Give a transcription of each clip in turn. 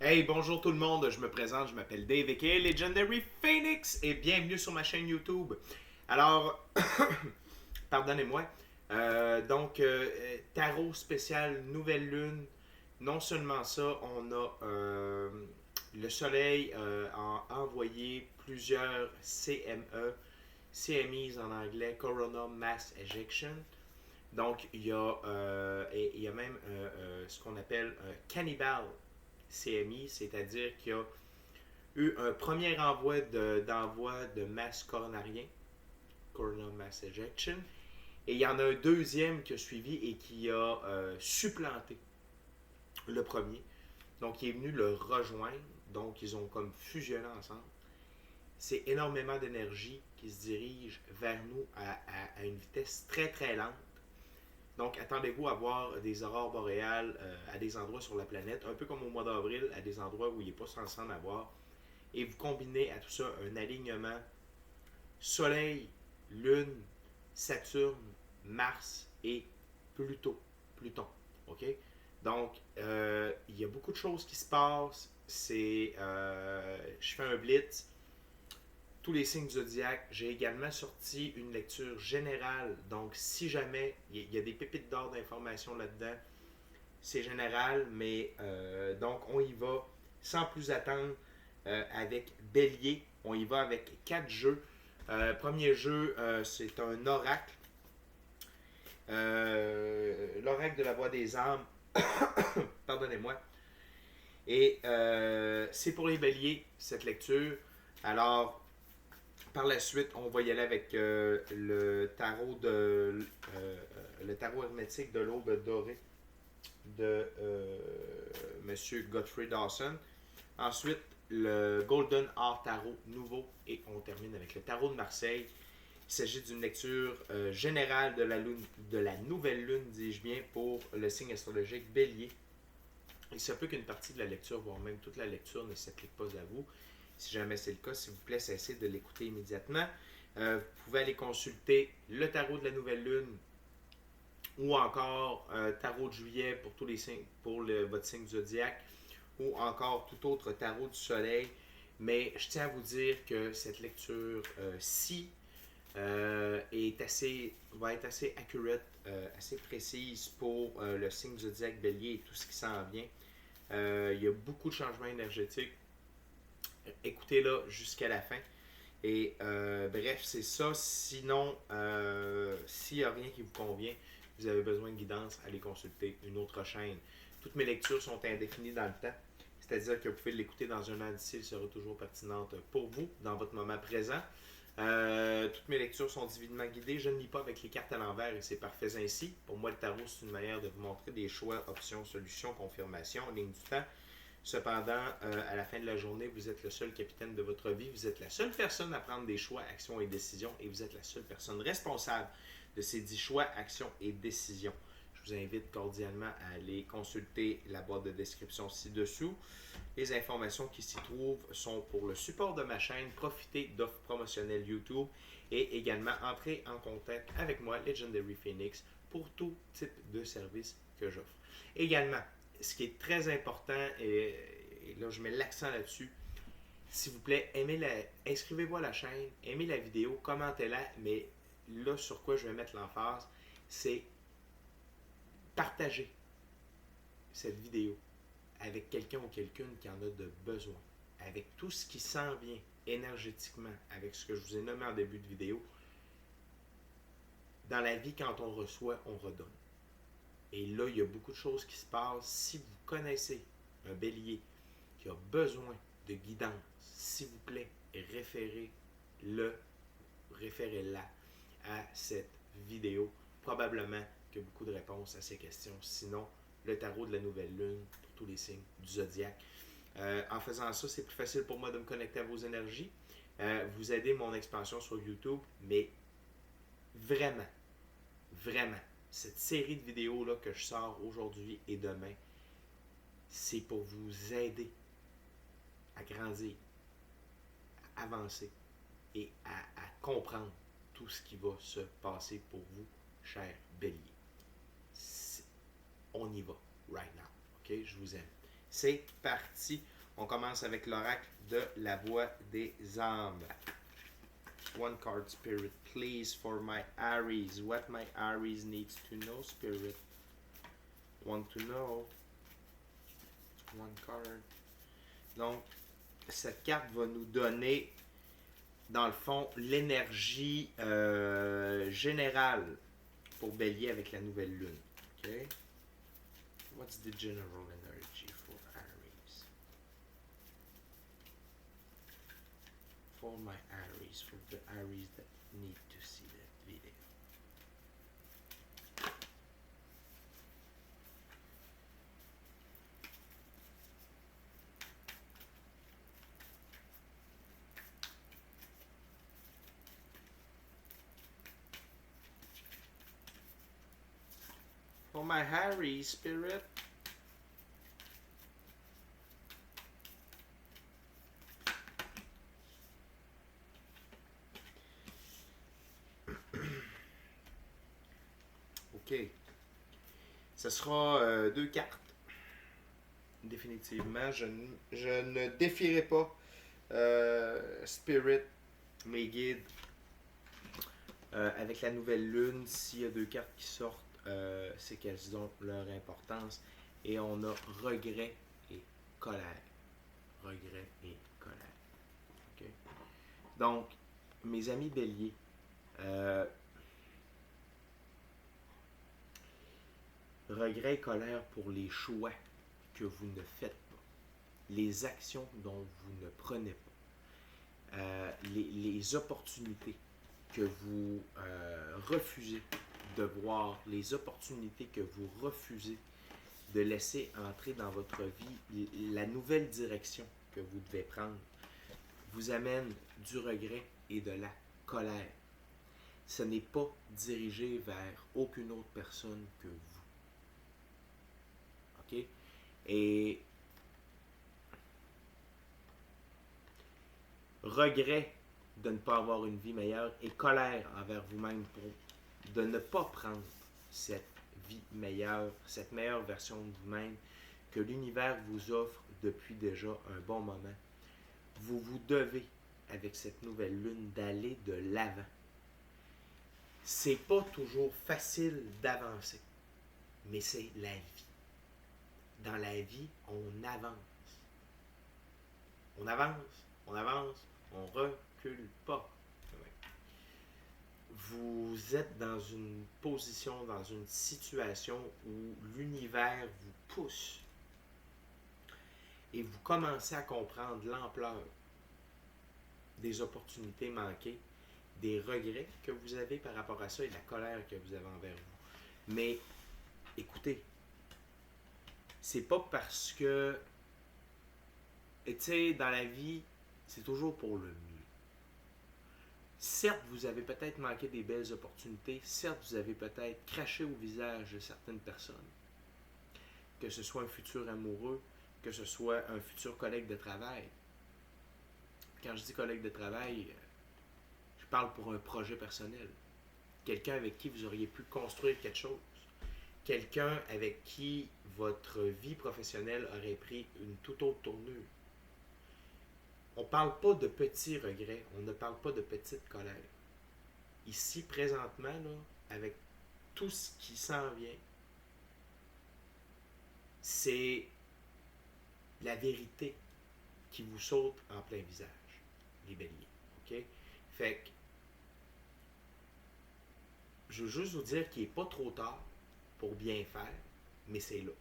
Hey, bonjour tout le monde, je me présente, je m'appelle Dave aka Legendary Phoenix et bienvenue sur ma chaîne YouTube. Alors, pardonnez-moi, tarot spécial Nouvelle Lune. Non seulement ça, on a le Soleil a envoyé plusieurs CME, CMEs en anglais, Corona Mass Ejection. Donc, il y a même ce qu'on appelle un cannibal CMI, c'est-à-dire qu'il y a eu un premier d'envoi de masse coronarien, Coronal Mass Ejection, et il y en a un deuxième qui a suivi et qui a supplanté le premier. Donc, il est venu le rejoindre. Donc, ils ont comme fusionné ensemble. C'est énormément d'énergie qui se dirige vers nous à une vitesse très très lente. Donc, attendez-vous à voir des aurores boréales à des endroits sur la planète, un peu comme au mois d'avril, à des endroits où il n'est pas censé en avoir. Et vous combinez à tout ça un alignement Soleil, Lune, Saturne, Mars et Pluton. Pluton. OK? Donc, il y a beaucoup de choses qui se passent. Je fais un blitz tous les signes du zodiaque. J'ai également sorti une lecture générale. Donc, si jamais il y a des pépites d'or d'informations là-dedans, c'est général, mais donc on y va sans plus attendre avec Bélier. On y va avec 4 jeux. Premier jeu, c'est un oracle. L'oracle de la voix des âmes. Pardonnez-moi. Et c'est pour les béliers, cette lecture. Alors, par la suite, on va y aller avec le tarot hermétique de l'aube dorée de Monsieur Godfrey Dawson. Ensuite, le Golden Art Tarot nouveau et on termine avec le Tarot de Marseille. Il s'agit d'une lecture générale de la nouvelle lune, dis-je bien, pour le signe astrologique Bélier. Il se peut qu'une partie de la lecture, voire même toute la lecture, ne s'applique pas à vous. Si jamais c'est le cas, s'il vous plaît, cessez de l'écouter immédiatement. Vous pouvez aller consulter le tarot de la nouvelle lune ou encore tarot de juillet pour tous les signes, pour votre signe du zodiaque, ou encore tout autre tarot du soleil. Mais je tiens à vous dire que cette lecture-ci va être assez accurate, assez précise pour le signe zodiaque bélier et tout ce qui s'en vient. Il y a beaucoup de changements énergétiques. Écoutez-la jusqu'à la fin. Et bref, c'est ça. Sinon, s'il n'y a rien qui vous convient, vous avez besoin de guidance, allez consulter une autre chaîne. Toutes mes lectures sont indéfinies dans le temps. C'est-à-dire que vous pouvez l'écouter dans un an d'ici, elle sera toujours pertinente pour vous, dans votre moment présent. Toutes mes lectures sont divinement guidées. Je ne lis pas avec les cartes à l'envers et c'est parfait ainsi. Pour moi, le tarot, c'est une manière de vous montrer des choix, options, solutions, confirmations, ligne du temps. Cependant, à la fin de la journée, vous êtes le seul capitaine de votre vie. Vous êtes la seule personne à prendre des choix, actions et décisions et vous êtes la seule personne responsable de ces 10 choix, actions et décisions. Je vous invite cordialement à aller consulter la boîte de description ci-dessous. Les informations qui s'y trouvent sont pour le support de ma chaîne, profiter d'offres promotionnelles YouTube et également entrer en contact avec moi, Legendary Phoenix, pour tout type de service que j'offre. Également, ce qui est très important, et là je mets l'accent là-dessus, s'il vous plaît, inscrivez-vous à la chaîne, aimez la vidéo, commentez-la, mais là sur quoi je vais mettre l'emphase, c'est partager cette vidéo avec quelqu'un ou quelqu'une qui en a de besoin, avec tout ce qui s'en vient énergétiquement, avec ce que je vous ai nommé en début de vidéo. Dans la vie, quand on reçoit, on redonne. Et là, il y a beaucoup de choses qui se passent. Si vous connaissez un bélier qui a besoin de guidance, s'il vous plaît, référez-la à cette vidéo. Probablement qu'il y a beaucoup de réponses à ces questions. Sinon, le tarot de la nouvelle lune pour tous les signes du zodiaque. En faisant ça, c'est plus facile pour moi de me connecter à vos énergies, vous aider mon expansion sur YouTube, mais vraiment, vraiment, cette série de vidéos-là que je sors aujourd'hui et demain, c'est pour vous aider à grandir, à avancer et à comprendre tout ce qui va se passer pour vous, cher bélier. On y va, right now. OK? Je vous aime. C'est parti. On commence avec l'oracle de la voix des âmes. One card, Spirit, please, for my Aries. What my Aries needs to know, Spirit. Want to know. One card. Donc, cette carte va nous donner, dans le fond, l'énergie générale pour Bélier avec la nouvelle lune. OK? What's the general energy for Aries? For my Aries, for the Aries that need to see that video. For my Harry, Spirit. OK. Ce sera 2 cartes. Définitivement. Je ne défierai pas Spirit, mes guides. Avec la nouvelle lune, s'il y a 2 cartes qui sortent, c'est qu'elles ont leur importance. Et on a regret et colère. Regret et colère. Okay? Donc, mes amis béliers, regret et colère pour les choix que vous ne faites pas, les actions dont vous ne prenez pas, les opportunités que vous refusez de voir, les opportunités que vous refusez de laisser entrer dans votre vie, la nouvelle direction que vous devez prendre, vous amène du regret et de la colère. Ce n'est pas dirigé vers aucune autre personne que vous. OK? Et regret de ne pas avoir une vie meilleure et colère envers vous-même pour de ne pas prendre cette vie meilleure, cette meilleure version de vous-même que l'univers vous offre depuis déjà un bon moment. Vous vous devez, avec cette nouvelle lune, d'aller de l'avant. C'est pas toujours facile d'avancer, mais c'est la vie. Dans la vie, on avance. On avance, on avance, on recule pas. Vous êtes dans une position, dans une situation où l'univers vous pousse et vous commencez à comprendre l'ampleur des opportunités manquées, des regrets que vous avez par rapport à ça et de la colère que vous avez envers vous. Mais écoutez, c'est pas parce que, tu sais, dans la vie, c'est toujours pour le mieux. Certes, vous avez peut-être manqué des belles opportunités, certes, vous avez peut-être craché au visage de certaines personnes, que ce soit un futur amoureux, que ce soit un futur collègue de travail. Quand je dis collègue de travail, je parle pour un projet personnel. Quelqu'un avec qui vous auriez pu construire quelque chose. Quelqu'un avec qui votre vie professionnelle aurait pris une toute autre tournure. On ne parle pas de petits regrets, on ne parle pas de petite colère. Ici, présentement, là, avec tout ce qui s'en vient, c'est la vérité qui vous saute en plein visage, les béliers. OK? Fait que, je veux juste vous dire qu'il n'est pas trop tard pour bien faire, mais c'est là.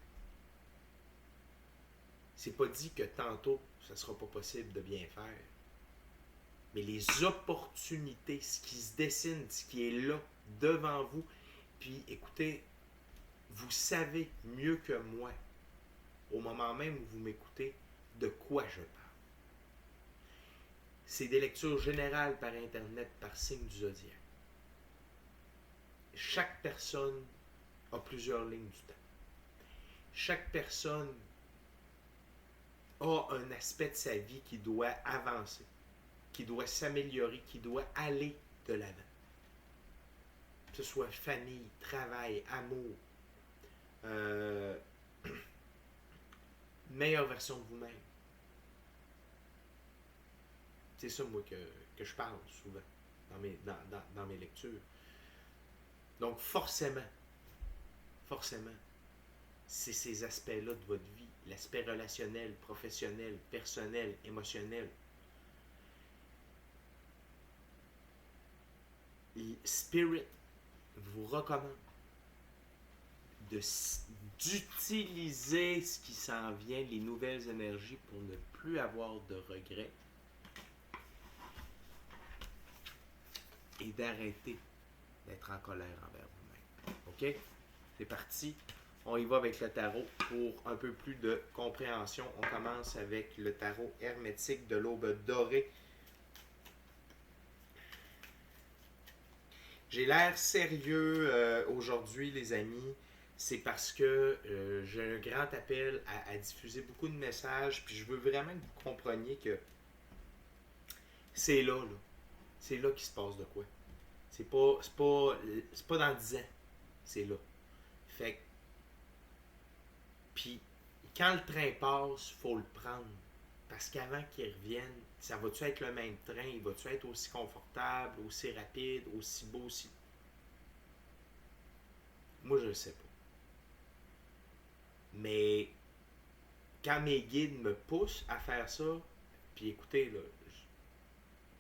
C'est pas dit que tantôt, ça ne sera pas possible de bien faire. Mais les opportunités, ce qui se dessine, ce qui est là, devant vous, puis écoutez, vous savez mieux que moi, au moment même où vous m'écoutez, de quoi je parle. C'est des lectures générales par Internet, par signe du zodiaque. Chaque personne a plusieurs lignes du temps. Chaque personne a un aspect de sa vie qui doit avancer, qui doit s'améliorer, qui doit aller de l'avant. Que ce soit famille, travail, amour, meilleure version de vous-même. C'est ça, moi, que je parle souvent dans mes lectures. Donc, forcément, c'est ces aspects-là de votre vie, l'aspect relationnel, professionnel, personnel, émotionnel. Spirit vous recommande d'utiliser ce qui s'en vient, les nouvelles énergies, pour ne plus avoir de regrets et d'arrêter d'être en colère envers vous-même. OK? C'est parti. On y va avec le tarot pour un peu plus de compréhension. On commence avec le tarot hermétique de l'aube dorée. J'ai l'air sérieux aujourd'hui, les amis. C'est parce que j'ai un grand appel à diffuser beaucoup de messages. Puis je veux vraiment que vous compreniez que c'est là. C'est là qu'il se passe de quoi. C'est pas dans 10 ans. C'est là. Fait que, puis, quand le train passe, il faut le prendre. Parce qu'avant qu'il revienne, ça va-tu être le même train? Il va-tu être aussi confortable, aussi rapide, aussi beau, aussi... Moi, je le sais pas. Mais, quand mes guides me poussent à faire ça, puis écoutez, là,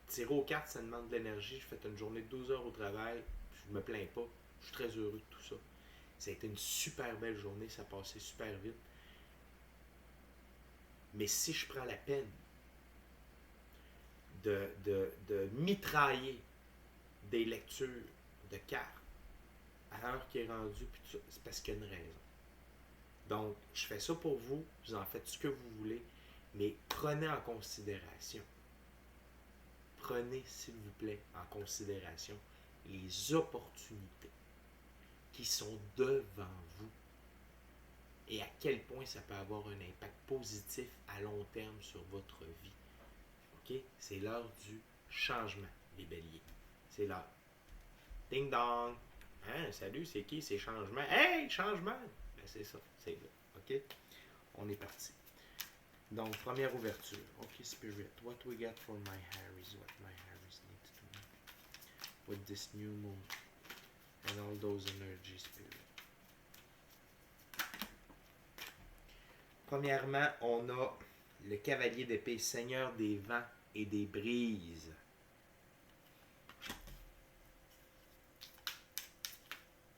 tirer aux cartes, ça demande de l'énergie. Je fais une journée de 12 heures au travail, je me plains pas. Je suis très heureux de tout ça. Ça a été une super belle journée, ça a passé super vite. Mais si je prends la peine de mitrailler des lectures de cartes à l'heure qui est rendue, c'est parce qu'il y a une raison. Donc, je fais ça pour vous, vous en faites ce que vous voulez, mais prenez en considération, s'il vous plaît, en considération les opportunités qui sont devant vous et à quel point ça peut avoir un impact positif à long terme sur votre vie. OK? C'est l'heure du changement, les béliers. C'est l'heure. Ding dong! Hein, salut, c'est qui? C'est changement. Hey, changement! Ben, c'est ça, c'est là. OK? On est parti. Donc, première ouverture. OK, Spirit, what we got for my Harrys? What my Harrys need to know with this new moon and all those energy, Spirit. Premièrement, on a le cavalier d'épée, seigneur des vents et des brises.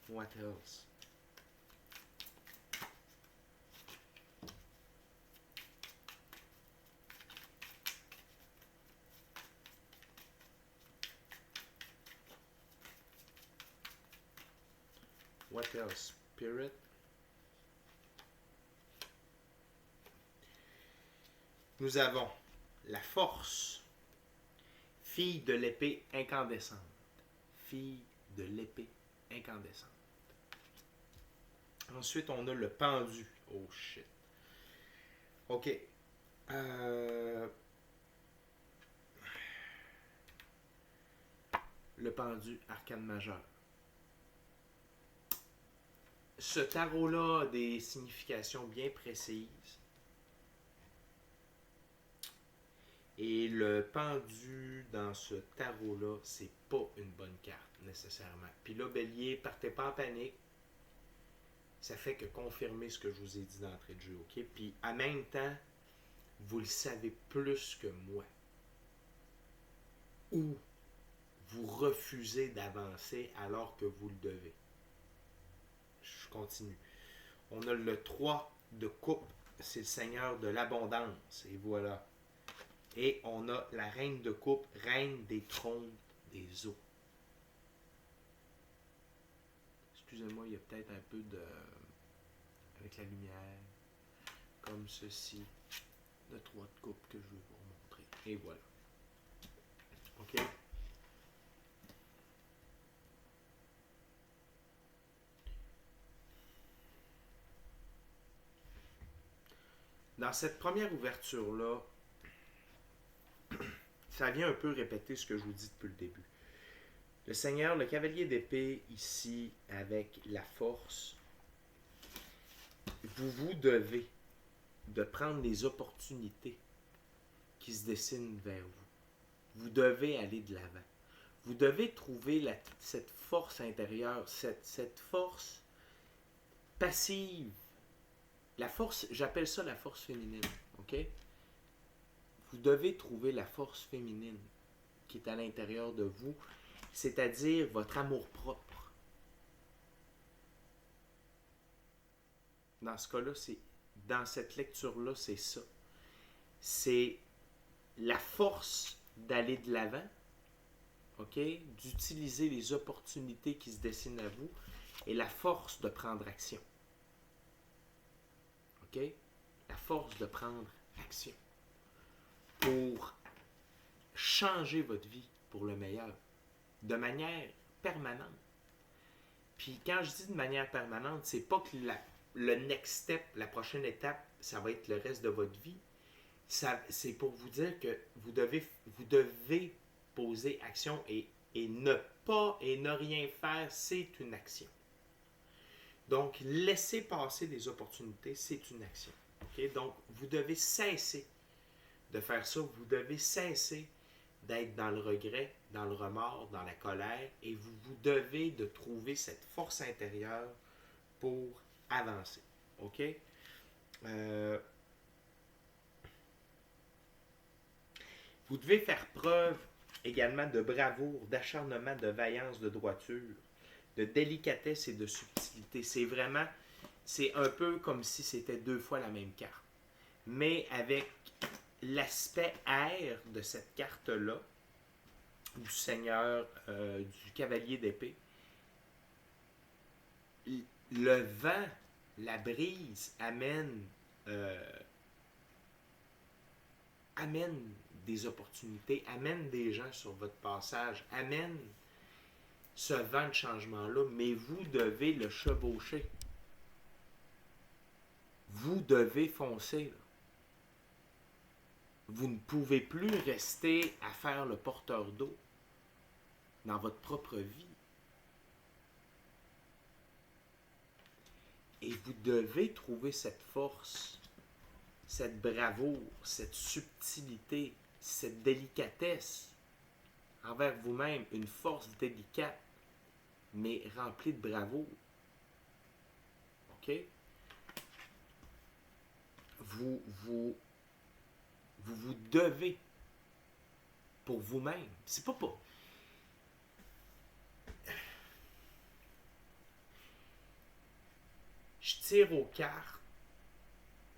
What else? What else? Spirit. Nous avons la force, fille de l'épée incandescente. Fille de l'épée incandescente. Ensuite, on a le pendu. Oh shit. OK. Le pendu, arcane majeur. Ce tarot-là a des significations bien précises. Et le pendu dans ce tarot-là, c'est pas une bonne carte, nécessairement. Puis là, bélier, partez pas en panique. Ça fait que confirmer ce que je vous ai dit d'entrée de jeu, OK? Puis en même temps, vous le savez plus que moi. Ou vous refusez d'avancer alors que vous le devez. Je continue. On a le 3 de coupe, c'est le seigneur de l'abondance. Et voilà. Et on a la reine de coupe, reine des trônes des eaux. Excusez-moi, il y a peut-être un peu de... avec la lumière, comme ceci. Le 3 de coupe que je vais vous montrer. Et voilà. OK? Dans cette première ouverture-là, ça vient un peu répéter ce que je vous dis depuis le début. Le Seigneur, le cavalier d'épée, ici, avec la force, vous devez de prendre les opportunités qui se dessinent vers vous. vous devez aller de l'avant. Vous devez trouver cette force intérieure, cette force passive. La force, j'appelle ça la force féminine. OK? Vous devez trouver la force féminine qui est à l'intérieur de vous, c'est-à-dire votre amour-propre. Dans ce cas-là, dans cette lecture-là, c'est ça. C'est la force d'aller de l'avant, OK? D'utiliser les opportunités qui se dessinent à vous et la force de prendre action. OK? La force de prendre action pour changer votre vie pour le meilleur, de manière permanente. Puis quand je dis de manière permanente, c'est pas que le next step, la prochaine étape, ça va être le reste de votre vie. C'est pour vous dire que vous devez poser action et ne rien faire, c'est une action. Donc, laisser passer des opportunités, c'est une action. Okay? Donc, vous devez cesser de faire ça. Vous devez cesser d'être dans le regret, dans le remords, dans la colère. Et vous devez de trouver cette force intérieure pour avancer. OK? Vous devez faire preuve également de bravoure, d'acharnement, de vaillance, de droiture, de délicatesse et de subtilité. C'est un peu comme si c'était 2 fois la même carte. Mais avec l'aspect air de cette carte-là, du Seigneur, du Cavalier d'épée, le vent, la brise amène des opportunités, amène des gens sur votre passage, amène ce vent de changement-là, mais vous devez le chevaucher. Vous devez foncer. Là. Vous ne pouvez plus rester à faire le porteur d'eau dans votre propre vie. Et vous devez trouver cette force, cette bravoure, cette subtilité, cette délicatesse envers vous-même, une force délicate, mais remplie de bravoure. OK? Vous devez pour vous-même. C'est pas. Je tire aux cartes.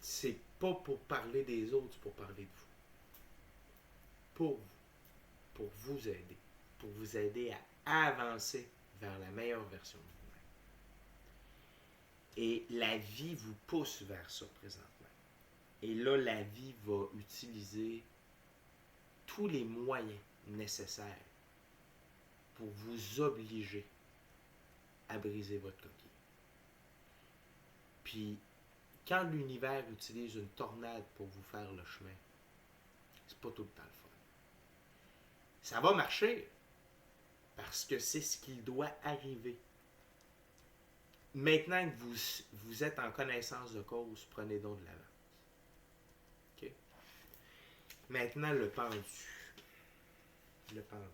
C'est pas pour parler des autres, c'est pour parler de vous. Pour vous. Pour vous aider. Pour vous aider à avancer vers la meilleure version de vous-même. Et la vie vous pousse vers ça présentement. Et là, la vie va utiliser tous les moyens nécessaires pour vous obliger à briser votre coquille. Puis, quand l'univers utilise une tornade pour vous faire le chemin, c'est pas tout le temps le fun. Ça va marcher, parce que c'est ce qui doit arriver. Maintenant que vous êtes en connaissance de cause, prenez donc de l'avance. OK? Maintenant, le pendu. Le pendu.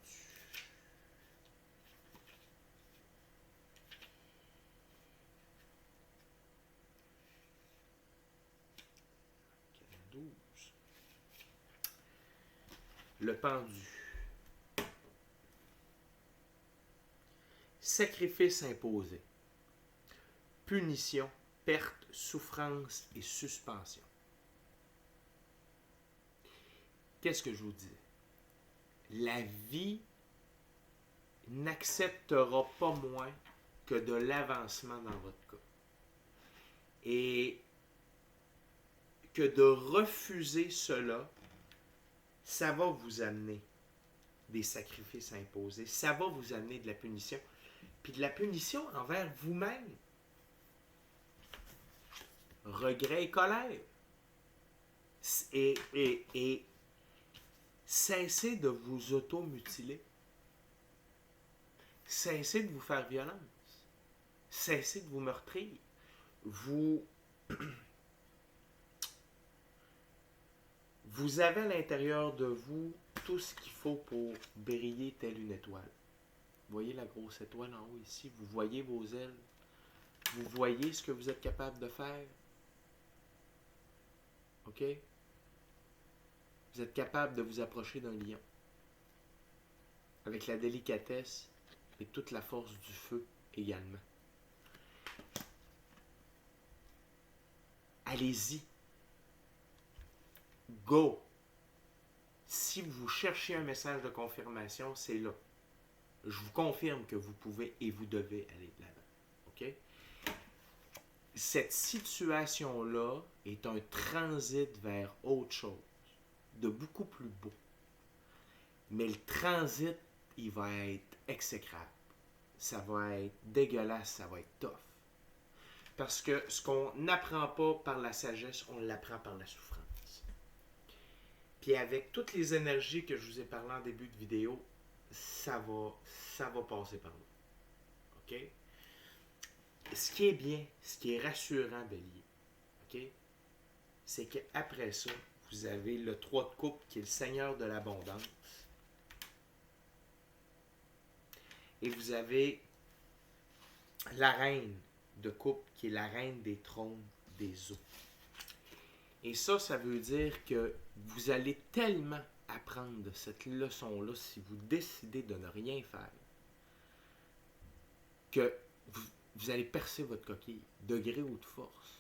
Le pendu. Sacrifice imposé. Punition, perte, souffrance et suspension. Qu'est-ce que je vous dis? La vie n'acceptera pas moins que de l'avancement dans votre cas. Et que de refuser cela, ça va vous amener des sacrifices imposés. Ça va vous amener de la punition. Puis de la punition envers vous-même. Regret et colère. Et cessez de vous auto-mutiler. Cessez de vous faire violence. Cessez de vous meurtrir. Vous avez à l'intérieur de vous tout ce qu'il faut pour briller telle une étoile. Vous voyez la grosse étoile en haut ici? Vous voyez vos ailes? Vous voyez ce que vous êtes capable de faire? OK? Vous êtes capable de vous approcher d'un lion. Avec la délicatesse et toute la force du feu également. Allez-y. Go! Si vous cherchez un message de confirmation, c'est là. Je vous confirme que vous pouvez et vous devez aller de l'avant. OK? Cette situation-là est un transit vers autre chose, de beaucoup plus beau. Mais le transit, il va être exécrable. Ça va être dégueulasse, ça va être tough. Parce que ce qu'on n'apprend pas par la sagesse, on l'apprend par la souffrance. Puis avec toutes les énergies que je vous ai parlé en début de vidéo, ça va passer par là. OK? Ce qui est bien, ce qui est rassurant, Bélier, OK? C'est qu'après ça, vous avez le 3 de coupe qui est le Seigneur de l'abondance. Et vous avez la reine de coupe qui est la reine des trônes des eaux. Et ça veut dire que vous allez tellement apprendre de cette leçon-là si vous décidez de ne rien faire que vous allez percer votre coquille, de gré ou de force.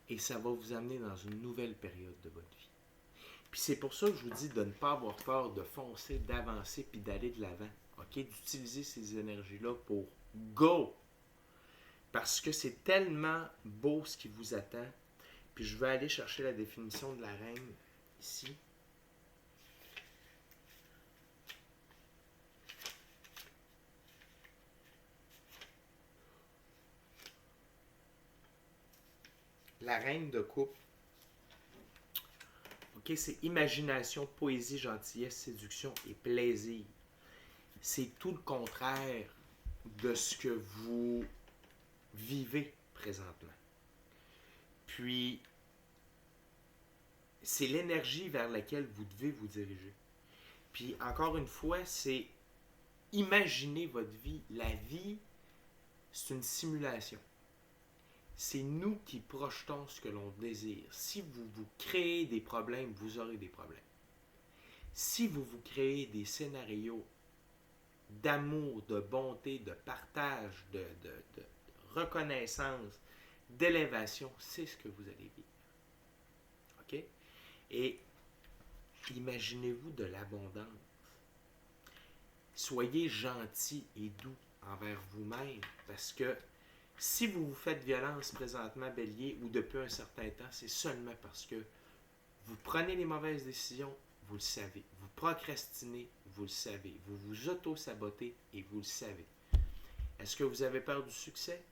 Et ça va vous amener dans une nouvelle période de votre vie. Puis c'est pour ça que je vous dis de ne pas avoir peur de foncer, d'avancer, puis d'aller de l'avant. OK? D'utiliser ces énergies-là pour go! Parce que c'est tellement beau ce qui vous attend. Puis je vais aller chercher la définition de la reine ici. La reine de coupe. OK, c'est imagination, poésie, gentillesse, séduction et plaisir. C'est tout le contraire de ce que vous vivez présentement. Puis, c'est l'énergie vers laquelle vous devez vous diriger. Puis, encore une fois, c'est imaginer votre vie. La vie, c'est une simulation. C'est nous qui projetons ce que l'on désire. Si vous vous créez des problèmes, vous aurez des problèmes. Si vous vous créez des scénarios d'amour, de bonté, de partage, de reconnaissance, d'élévation, c'est ce que vous allez vivre. OK? Et imaginez-vous de l'abondance. Soyez gentil et doux envers vous-même parce que si vous vous faites violence présentement, Bélier, ou depuis un certain temps, c'est seulement parce que vous prenez les mauvaises décisions, vous le savez. Vous procrastinez, vous le savez. Vous vous auto-sabotez et vous le savez. Est-ce que vous avez peur du succès?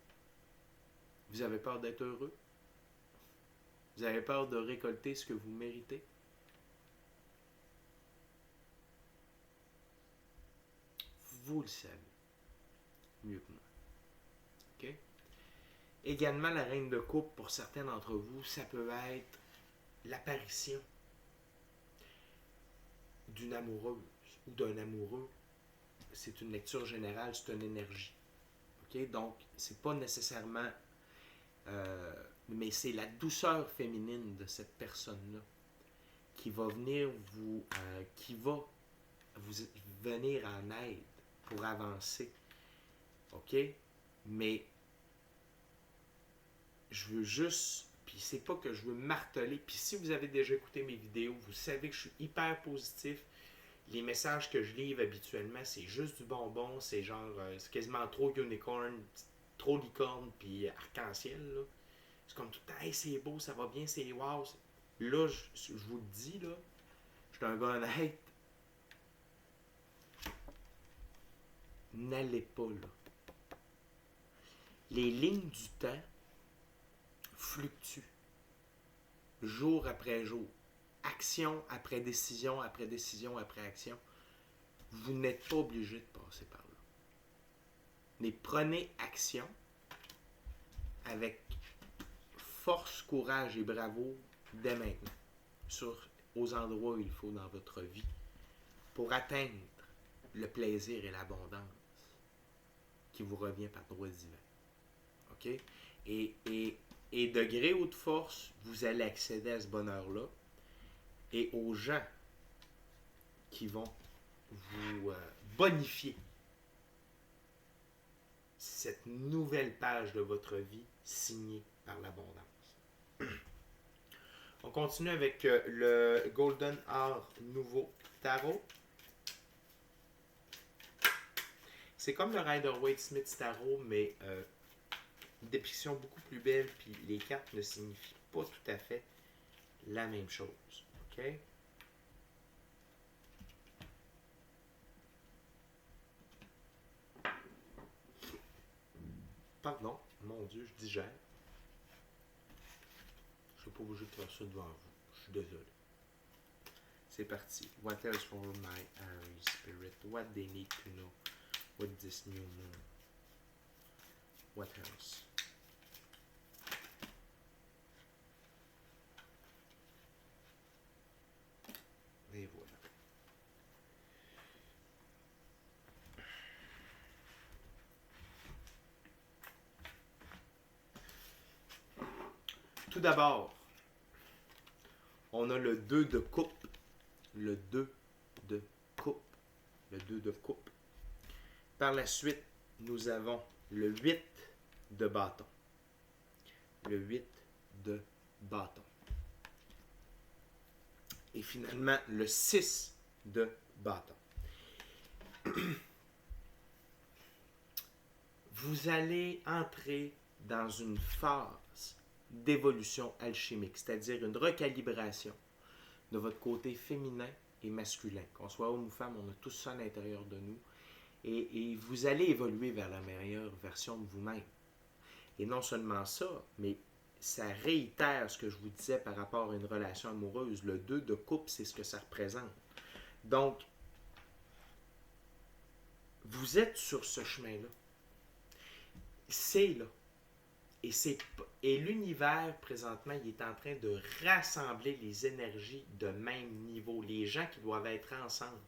Vous avez peur d'être heureux? Vous avez peur de récolter ce que vous méritez? Vous le savez mieux que moi. OK? Également, la reine de coupe, pour certains d'entre vous, ça peut être l'apparition d'une amoureuse ou d'un amoureux. C'est une lecture générale, c'est une énergie. OK? Donc, c'est pas nécessairement... mais c'est la douceur féminine de cette personne-là qui va venir vous venir en aide pour avancer. OK? Mais je veux juste, puis c'est pas que je veux marteler, puis si vous avez déjà écouté mes vidéos, vous savez que je suis hyper positif. Les messages que je livre habituellement, c'est juste du bonbon, c'est genre, c'est quasiment trop unicorn, trop licorne, puis arc-en-ciel, là. C'est comme tout le temps, hey, c'est beau, ça va bien, c'est wow. Là, je vous le dis, là, je suis un gars honnête. N'allez pas là. Les lignes du temps fluctuent, jour après jour, action après décision, après décision, après action. Vous n'êtes pas obligé de passer par là. Mais prenez action avec force, courage et bravoure dès maintenant, aux endroits où il faut dans votre vie pour atteindre le plaisir et l'abondance qui vous revient par droit divin. OK? Et de gré ou de force, vous allez accéder à ce bonheur-là et aux gens qui vont vous bonifier cette nouvelle page de votre vie signée par l'abondance. On continue avec le Golden Hour Nouveau Tarot. C'est comme le Rider-Waite-Smith Tarot, mais une dépiction beaucoup plus belle, puis les cartes ne signifient pas tout à fait la même chose. OK? Pardon, mon Dieu, je digère. Je ne suis pas obligé de faire ça devant vous. Je suis désolé. C'est parti. What else for my Aries spirit? What they need to know with this new moon? What else? Et voilà. Tout d'abord, on a le 2 de coupe. Le 2 de coupe. Le 2 de coupe. Par la suite, nous avons le 8 de bâton. Le 8 de bâton. Et finalement, le 6 de bâton. Vous allez entrer dans une phase d'évolution alchimique, c'est-à-dire une recalibration de votre côté féminin et masculin. Qu'on soit homme ou femme, on a tout ça à l'intérieur de nous. Et vous allez évoluer vers la meilleure version de vous-même. Et non seulement ça, mais ça réitère ce que je vous disais par rapport à une relation amoureuse. Le 2 de coupe, c'est ce que ça représente. Donc, vous êtes sur ce chemin-là. C'est là. Et l'univers, présentement, il est en train de rassembler les énergies de même niveau, les gens qui doivent être ensemble.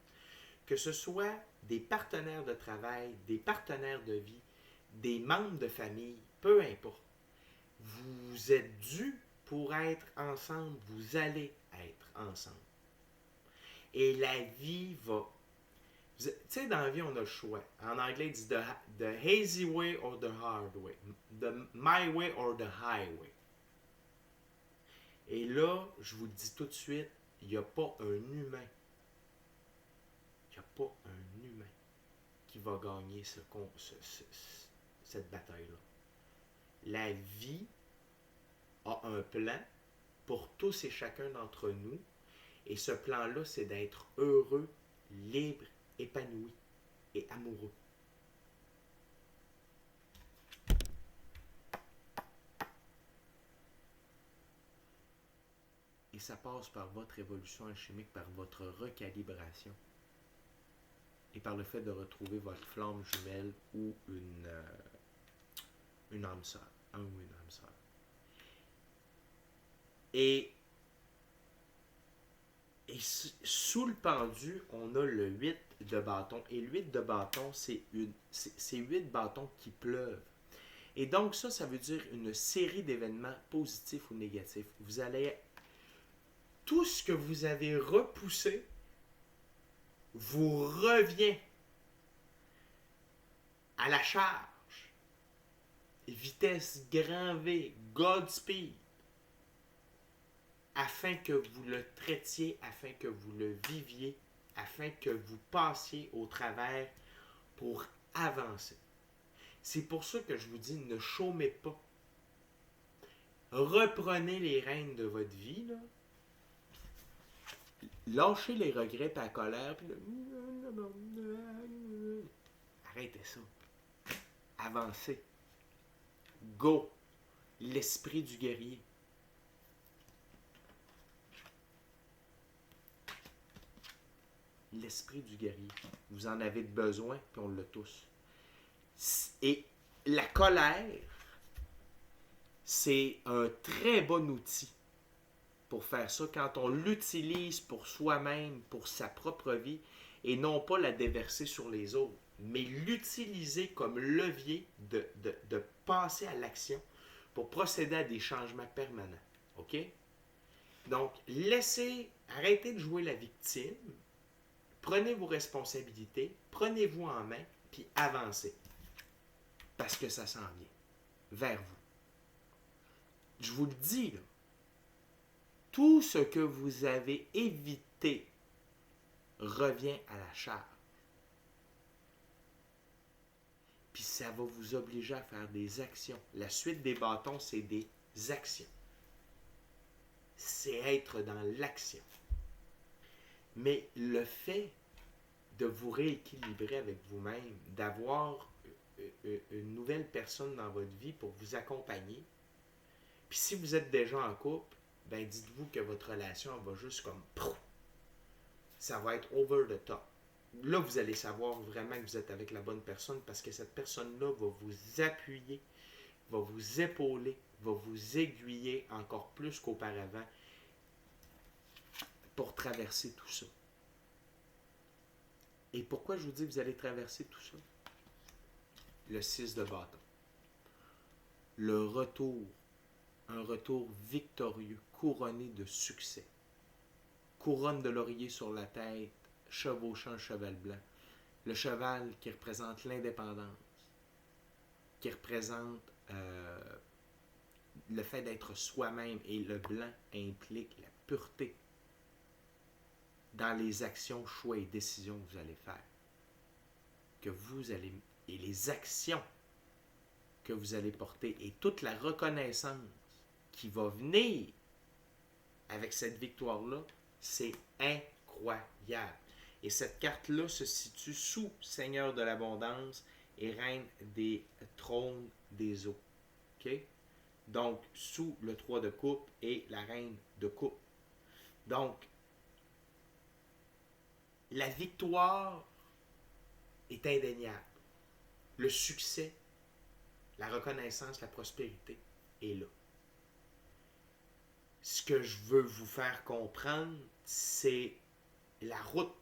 Que ce soit des partenaires de travail, des partenaires de vie, des membres de famille, peu importe. Vous êtes dû pour être ensemble, vous allez être ensemble. Et la vie va... Tu sais, dans la vie, on a le choix. En anglais, il dit the hazy way or the hard way. My way or the highway. Et là, je vous le dis tout de suite, il n'y a pas un humain. Il n'y a pas un humain qui va gagner cette bataille-là. La vie a un plan pour tous et chacun d'entre nous. Et ce plan-là, c'est d'être heureux, libre, épanoui et amoureux. Et ça passe par votre évolution alchimique, par votre recalibration. Et par le fait de retrouver votre flamme jumelle ou une âme sœur. Un ou une âme sœur. Et sous le pendu, on a le 8 de bâton. Et le 8 de bâton, c'est 8 bâtons qui pleuvent. Et donc ça veut dire une série d'événements positifs ou négatifs. Vous allez... Tout ce que vous avez repoussé vous revient à la charge. Vitesse grand V, Godspeed. Afin que vous le traitiez, afin que vous le viviez, afin que vous passiez au travers pour avancer. C'est pour ça que je vous dis, ne chômez pas. Reprenez les rênes de votre vie, là. Lâchez les regrets et la colère. Puis arrêtez ça. Avancez. Go. L'esprit du guerrier. L'esprit du guerrier. Vous en avez besoin, puis on l'a tous. Et la colère, c'est un très bon outil pour faire ça. Quand on l'utilise pour soi-même, pour sa propre vie, et non pas la déverser sur les autres, mais l'utiliser comme levier de passer à l'action pour procéder à des changements permanents. OK? Donc, arrêtez de jouer la victime, prenez vos responsabilités, prenez-vous en main, puis avancez. Parce que ça s'en vient vers vous. Je vous le dis, là, tout ce que vous avez évité revient à la charge. Puis ça va vous obliger à faire des actions. La suite des bâtons, c'est des actions. C'est être dans l'action. Mais le fait de vous rééquilibrer avec vous-même, d'avoir une nouvelle personne dans votre vie pour vous accompagner, puis si vous êtes déjà en couple, ben dites-vous que votre relation va juste comme ça va être over the top. Là, vous allez savoir vraiment que vous êtes avec la bonne personne parce que cette personne-là va vous appuyer, va vous épauler, va vous aiguiller encore plus qu'auparavant pour traverser tout ça. Et pourquoi je vous dis que vous allez traverser tout ça? Le 6 de bâton. Le retour, un retour victorieux, couronné de succès. Couronne de laurier sur la tête, chevauchant un cheval blanc. Le cheval qui représente l'indépendance, qui représente le fait d'être soi-même, et le blanc implique la pureté dans les actions, choix et décisions que vous allez faire. Et les actions que vous allez porter et toute la reconnaissance qui va venir avec cette victoire-là, c'est incroyable. Et cette carte-là se situe sous Seigneur de l'Abondance et Reine des trônes des eaux. Okay? Donc, sous le 3 de coupe et la Reine de coupe. Donc, la victoire est indéniable. Le succès, la reconnaissance, la prospérité est là. Ce que je veux vous faire comprendre, c'est la route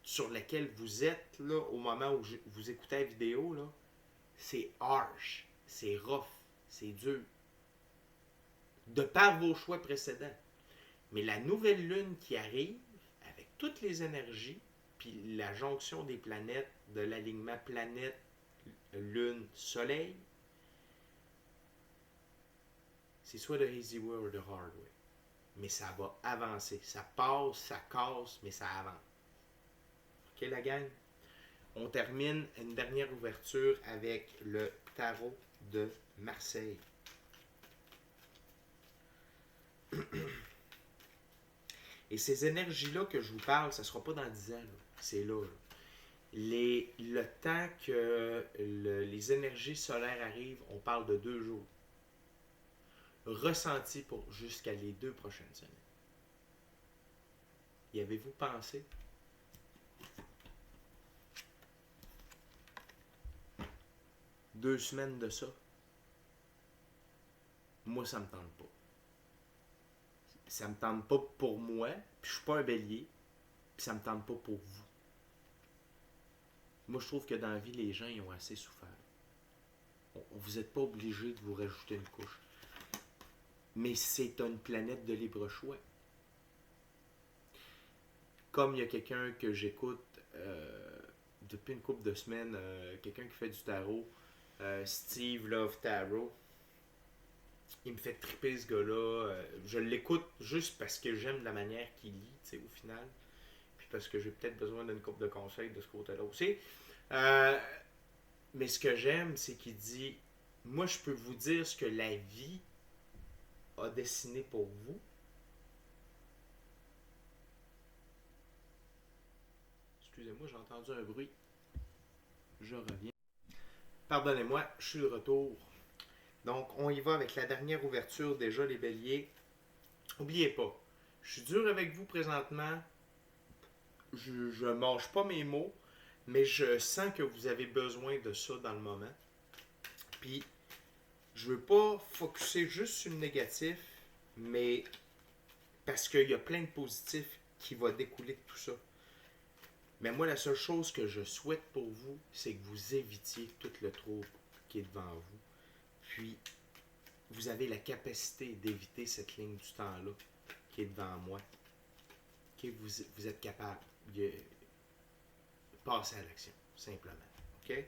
sur laquelle vous êtes là, au moment où vous écoutez la vidéo, là, c'est harsh, c'est rough, c'est dur. De par vos choix précédents. Mais la nouvelle lune qui arrive, avec toutes les énergies, puis la jonction des planètes, de l'alignement planète, lune, soleil, c'est soit the easy way ou the hard way. Mais ça va avancer. Ça passe, ça casse, mais ça avance. OK, la gang? On termine une dernière ouverture avec le tarot de Marseille. Et ces énergies-là que je vous parle, ça ne sera pas dans 10 ans. Là. C'est là. Le temps que les énergies solaires arrivent, on parle de 2 jours. Ressenti pour jusqu'à les 2 prochaines semaines. Y avez-vous pensé? Deux semaines de ça? Moi, ça me tente pas. Ça me tente pas pour moi, puis je suis pas un bélier, puis ça me tente pas pour vous. Moi, je trouve que dans la vie, les gens, ils ont assez souffert. Vous n'êtes pas obligé de vous rajouter une couche. Mais c'est une planète de libre choix. Comme il y a quelqu'un que j'écoute depuis une couple de semaines, quelqu'un qui fait du tarot, Steve Love Tarot, il me fait triper ce gars-là. Je l'écoute juste parce que j'aime la manière qu'il lit, tu sais, au final. Puis parce que j'ai peut-être besoin d'une couple de conseils de ce côté-là aussi. Mais ce que j'aime, c'est qu'il dit, moi, je peux vous dire ce que la vie a dessiné pour vous. Excusez-moi, j'ai entendu un bruit. Je reviens. Pardonnez-moi, je suis de retour. Donc, on y va avec la dernière ouverture déjà, les béliers. N'oubliez pas, je suis dur avec vous présentement. Je ne mange pas mes mots, mais je sens que vous avez besoin de ça dans le moment. Puis, je veux pas focusser juste sur le négatif, mais parce qu'il y a plein de positifs qui vont découler de tout ça. Mais moi, la seule chose que je souhaite pour vous, c'est que vous évitiez tout le trouble qui est devant vous. Puis, vous avez la capacité d'éviter cette ligne du temps-là qui est devant moi. Okay? Vous êtes capable de passer à l'action, simplement. OK?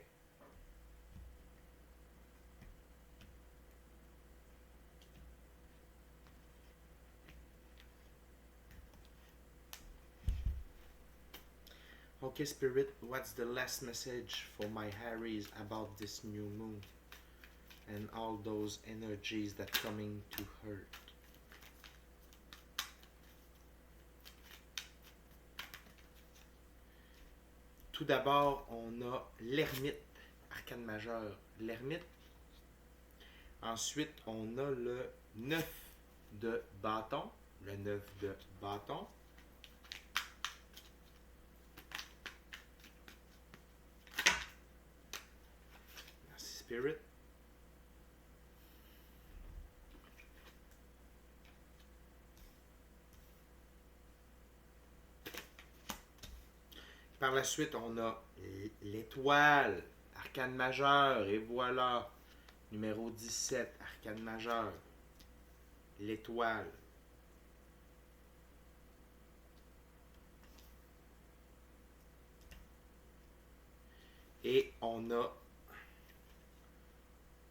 Okay, Spirit, what's the last message for my Harrys about this new moon and all those energies that coming to hurt? Tout d'abord, on a l'ermite, arcane majeur, l'ermite. Ensuite, on a le 9 de bâton, le 9 de bâton. Merci, Spirit. Par la suite, on a l'étoile, arcane majeur, et voilà, numéro 17, arcane majeur, l'étoile. Et on a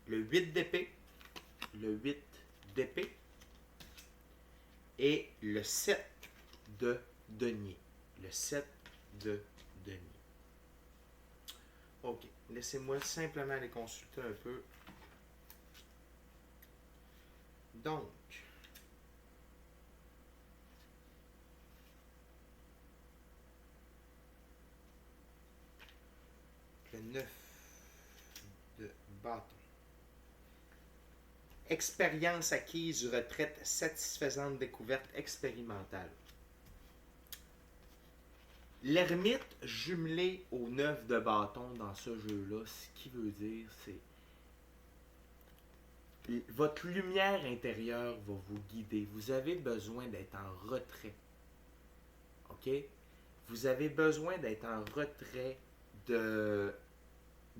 le 8 d'épée, le 8 d'épée, et le 7 de denier, le 7 de denier. Ok, laissez-moi simplement les consulter un peu. Donc, le 9 de bâton. Expérience acquise, retraite satisfaisante, découverte expérimentale. L'ermite jumelé au 9 de bâton dans ce jeu-là, ce qui veut dire, c'est votre lumière intérieure va vous guider. Vous avez besoin d'être en retrait. OK? Vous avez besoin d'être en retrait de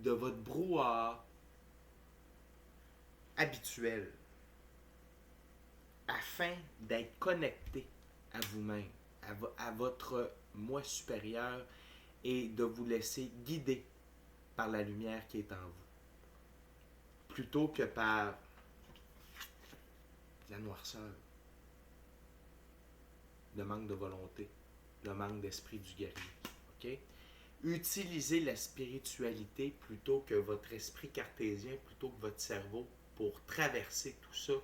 votre brouhaha habituel afin d'être connecté à vous-même, à votre moi supérieur et de vous laisser guider par la lumière qui est en vous plutôt que par la noirceur, le manque de volonté, le manque d'esprit du guerrier. OK? Utilisez la spiritualité plutôt que votre esprit cartésien, plutôt que votre cerveau pour traverser tout ça,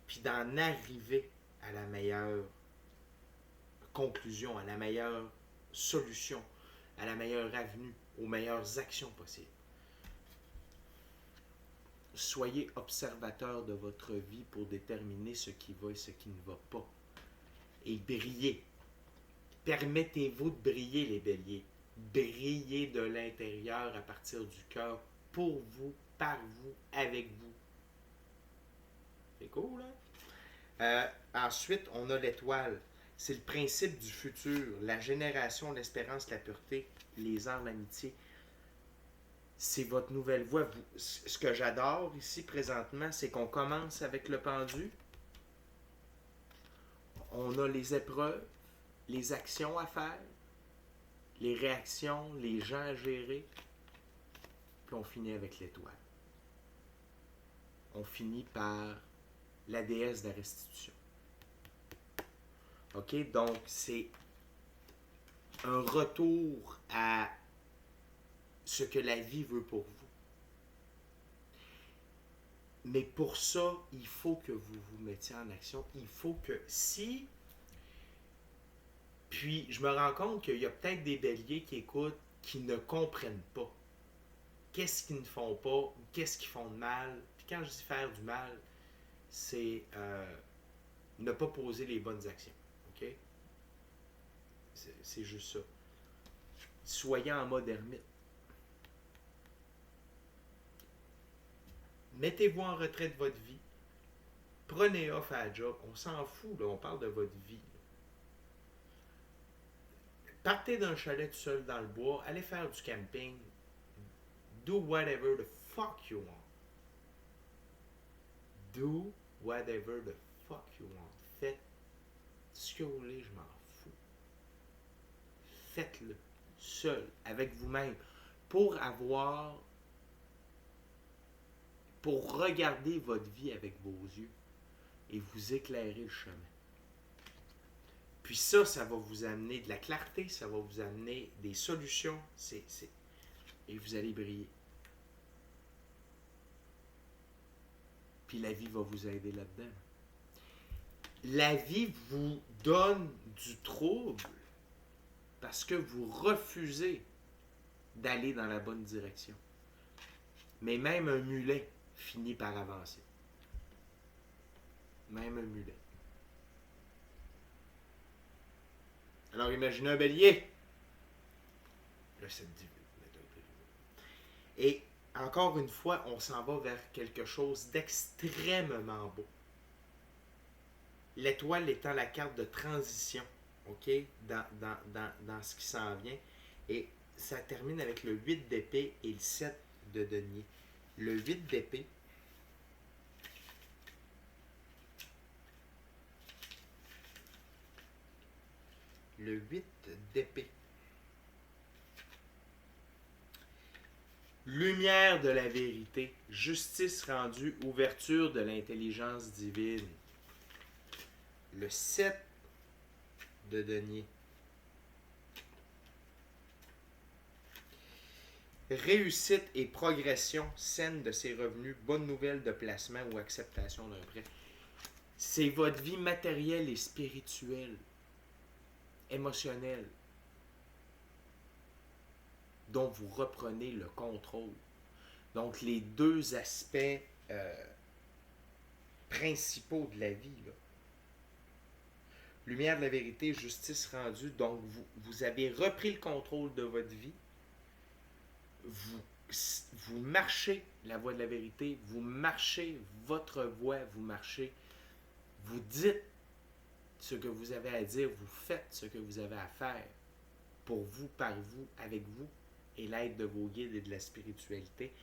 puis d'en arriver à la meilleure conclusion, à la meilleure solution, à la meilleure avenue, aux meilleures actions possibles. Soyez observateur de votre vie pour déterminer ce qui va et ce qui ne va pas. Et brillez. Permettez-vous de briller, les béliers. Brillez de l'intérieur à partir du cœur, pour vous, par vous, avec vous. C'est cool, hein? Ensuite, on a l'étoile. C'est le principe du futur, la génération, l'espérance, la pureté, les arts, l'amitié. C'est votre nouvelle voie. Ce que j'adore ici présentement, c'est qu'on commence avec le pendu. On a les épreuves, les actions à faire, les réactions, les gens à gérer. Puis on finit avec l'étoile. On finit par la déesse de la restitution. OK? Donc, c'est un retour à ce que la vie veut pour vous. Mais pour ça, il faut que vous vous mettiez en action. Il faut que si... Puis, je me rends compte qu'il y a peut-être des béliers qui écoutent, qui ne comprennent pas. Qu'est-ce qu'ils ne font pas, ou qu'est-ce qu'ils font de mal. Puis quand je dis faire du mal, c'est ne pas poser les bonnes actions. OK? C'est juste ça. Soyez en mode ermite. Mettez-vous en retrait de votre vie. Prenez off à la job. On s'en fout, là. On parle de votre vie. Partez d'un chalet tout seul dans le bois, allez faire du camping, do whatever the fuck you want. Do whatever the fuck you want. Faites ce que vous voulez, je m'en fous. Faites-le seul, avec vous-même, pour regarder votre vie avec vos yeux et vous éclairer le chemin. Puis ça va vous amener de la clarté, ça va vous amener des solutions, et vous allez briller. Puis la vie va vous aider là-dedans. La vie vous donne du trouble parce que vous refusez d'aller dans la bonne direction. Mais même un mulet finit par avancer. Même un mulet. Alors imaginez un bélier. Là, c'est divin. Et encore une fois, on s'en va vers quelque chose d'extrêmement beau. L'étoile étant la carte de transition, ok, dans ce qui s'en vient. Et ça termine avec le 8 d'épée et le 7 de denier. Le 8 d'épée, le 8 d'épée. Lumière de la vérité, justice rendue, ouverture de l'intelligence divine. Le 7 de denier. Réussite et progression saine de ses revenus, bonne nouvelle de placement ou acceptation d'un prêt. C'est votre vie matérielle et spirituelle, émotionnelle, dont vous reprenez le contrôle. Donc, les deux aspects principaux de la vie, là. Lumière de la vérité, justice rendue. Donc, vous avez repris le contrôle de votre vie. Vous marchez la voie de la vérité. Vous marchez votre voie. Vous marchez. Vous dites ce que vous avez à dire. Vous faites ce que vous avez à faire. Pour vous, par vous, avec vous. Et l'aide de vos guides et de la spiritualité.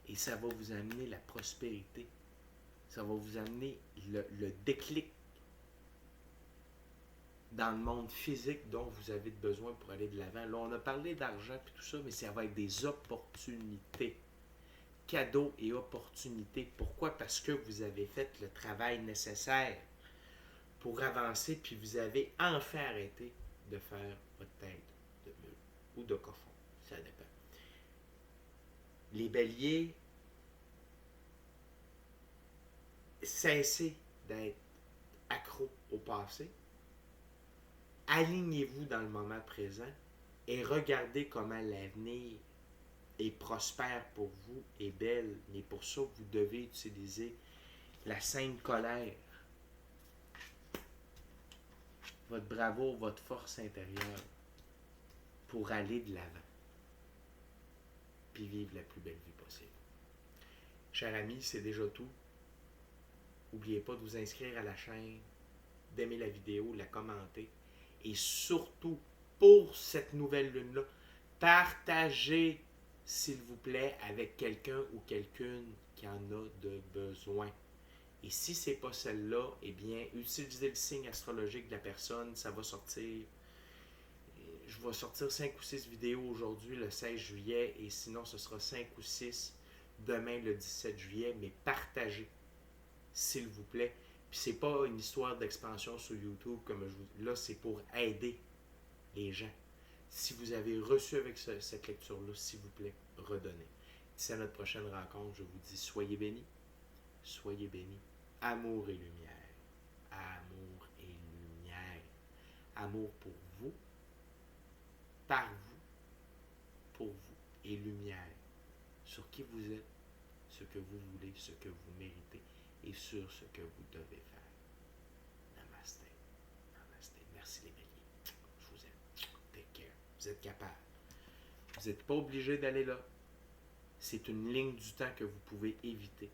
Et ça va vous amener la prospérité. Ça va vous amener le déclic dans le monde physique dont vous avez besoin pour aller de l'avant. Là, on a parlé d'argent et tout ça, mais ça va être des opportunités. Cadeaux et opportunités. Pourquoi? Parce que vous avez fait le travail nécessaire pour avancer, puis vous avez enfin arrêté de faire votre tête de mule ou de cochon. Ça dépend. Les béliers, cessez d'être accro au passé. Alignez-vous dans le moment présent et regardez comment l'avenir est prospère pour vous et belle. Mais pour ça, vous devez utiliser la sainte colère, votre bravoure, votre force intérieure pour aller de l'avant puis vivre la plus belle vie possible. Chers amis, c'est déjà tout. N'oubliez pas de vous inscrire à la chaîne, d'aimer la vidéo, de la commenter. Et surtout, pour cette nouvelle lune-là, partagez, s'il vous plaît, avec quelqu'un ou quelqu'une qui en a de besoin. Et si ce n'est pas celle-là, eh bien, utilisez le signe astrologique de la personne, ça va sortir. Je vais sortir 5 ou 6 vidéos aujourd'hui, le 16 juillet, et sinon ce sera 5 ou 6 demain, le 17 juillet, mais partagez, s'il vous plaît. Puis c'est pas une histoire d'expansion sur YouTube, comme je vous... Là, c'est pour aider les gens. Si vous avez reçu avec cette lecture-là, s'il vous plaît, redonnez. D'ici à notre prochaine rencontre, je vous dis, soyez bénis. Soyez bénis. Amour et lumière. Amour et lumière. Amour pour vous, par vous, pour vous, et lumière. Sur qui vous êtes, ce que vous voulez, ce que vous méritez, et sur ce que vous devez faire. Namasté. Namasté. Merci les béliers. Je vous aime. Take care. Vous êtes capables. Vous n'êtes pas obligé d'aller là. C'est une ligne du temps que vous pouvez éviter.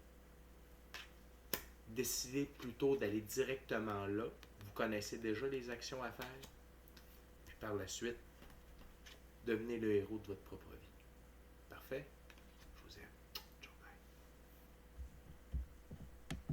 Décidez plutôt d'aller directement là. Vous connaissez déjà les actions à faire. Puis par la suite, devenez le héros de votre propre vie. Parfait?